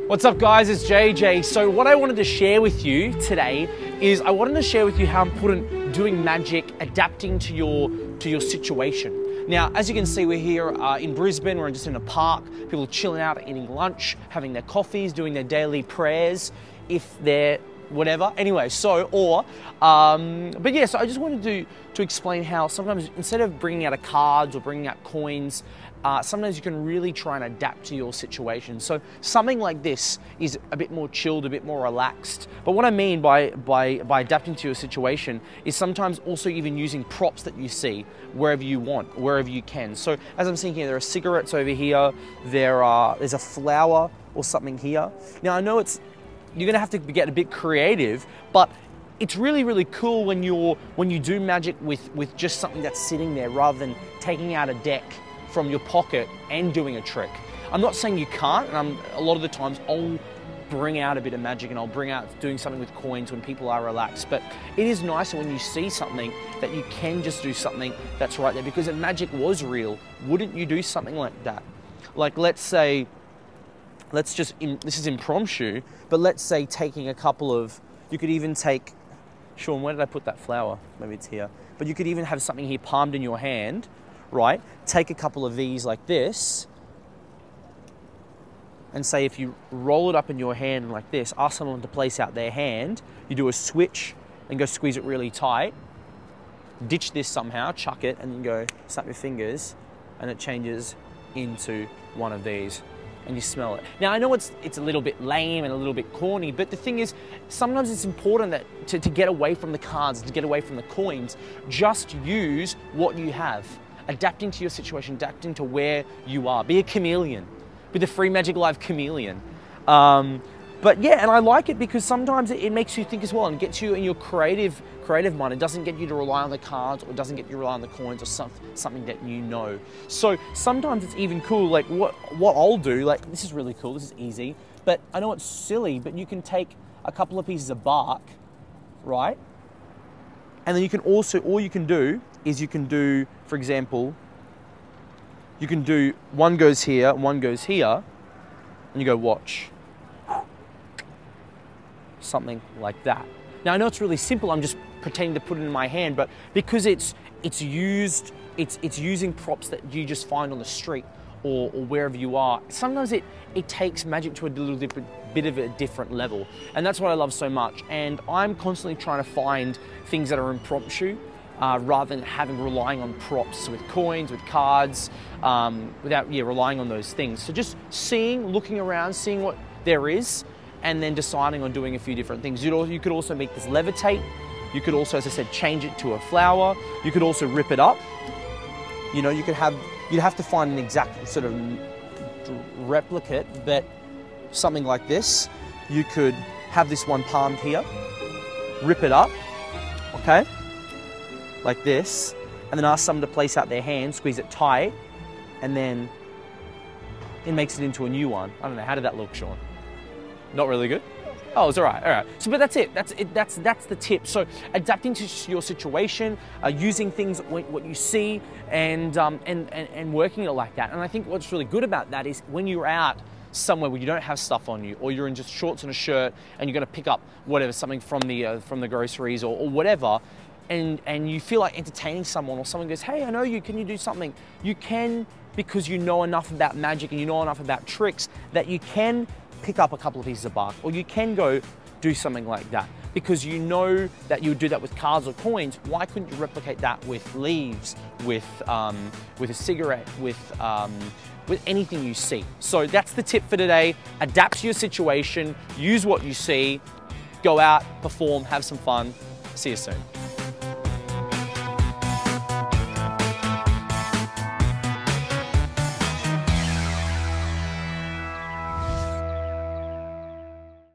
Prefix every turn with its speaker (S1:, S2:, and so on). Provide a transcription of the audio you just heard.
S1: What's up guys, it's JJ. So what I wanted to share with you today is I wanted to share with you how important doing magic, adapting to your situation. Now, as you can see, we're here in Brisbane, we're just in a park, people chilling out, eating lunch, having their coffees, doing their daily prayers, if they're whatever. Anyway, but yeah, so I just wanted to explain how sometimes instead of bringing out cards or bringing out coins, sometimes you can really try and adapt to your situation. So something like this is a bit more chilled, a bit more relaxed. But what I mean by adapting to your situation is sometimes also even using props that you see wherever you want, wherever you can. So as I'm seeing here, there are cigarettes over here, there's a flower or something here. Now I know you're gonna have to get a bit creative, but it's really, really cool when you do magic with just something that's sitting there rather than taking out a deck from your pocket and doing a trick. I'm not saying you can't, and a lot of the times I'll bring out a bit of magic and I'll bring out doing something with coins when people are relaxed, but it is nicer when you see something that you can just do something that's right there, because if magic was real, wouldn't you do something like that? Like this is impromptu, but let's say taking a couple of, you could even take, Sean, where did I put that flower? Maybe it's here. But you could even have something here palmed in your hand, right? Take a couple of these like this, and say if you roll it up in your hand like this, ask someone to place out their hand, you do a switch and go squeeze it really tight, ditch this somehow, chuck it, and then go snap your fingers, and it changes into one of these. And you smell it. Now I know it's a little bit lame and a little bit corny, but the thing is, sometimes it's important that to get away from the cards, to get away from the coins, just use what you have. Adapting to your situation, adapting to where you are. Be a chameleon. Be the Free Magic Live chameleon. But yeah, and I like it because sometimes it makes you think as well and gets you in your creative mind. It doesn't get you to rely on the cards, or it doesn't get you to rely on the coins, or something that you know. So sometimes it's even cool, like what I'll do, like this is really cool, this is easy, but I know it's silly, but you can take a couple of pieces of bark, right? And then you can also, all you can do is you can do, for example, you can do one goes here, one goes here, and you go watch. Something like that. Now I know it's really simple, I'm just pretending to put it in my hand, but because it's using props that you just find on the street or wherever you are, sometimes it takes magic to a little bit of a different level. And that's what I love so much. And I'm constantly trying to find things that are impromptu, rather than relying on props with coins, with cards, without relying on those things. So just looking around, seeing what there is, and then deciding on doing a few different things. You could also make this levitate. You could also, as I said, change it to a flower. You could also rip it up. You know, you'd have to find an exact sort of replicate, but something like this. You could have this one palmed here, rip it up, okay, like this, and then ask someone to place out their hand, squeeze it tight, and then it makes it into a new one. I don't know, how did that look, Sean? Not really good? Oh, it's all right. So, but that's it. That's the tip. So, adapting to your situation, using things what you see, and working it like that. And I think what's really good about that is when you're out somewhere where you don't have stuff on you, or you're in just shorts and a shirt, and you're going to pick up something from the groceries or whatever, and you feel like entertaining someone, or someone goes, "Hey, I know you. Can you do something?" You can, because you know enough about magic and you know enough about tricks that you can pick up a couple of pieces of bark, or you can go do something like that, because you know that you would do that with cards or coins. Why couldn't you replicate that with leaves, with a cigarette, with anything you see? So that's the tip for today. Adapt to your situation, use what you see, go out, perform, have some fun. See you soon.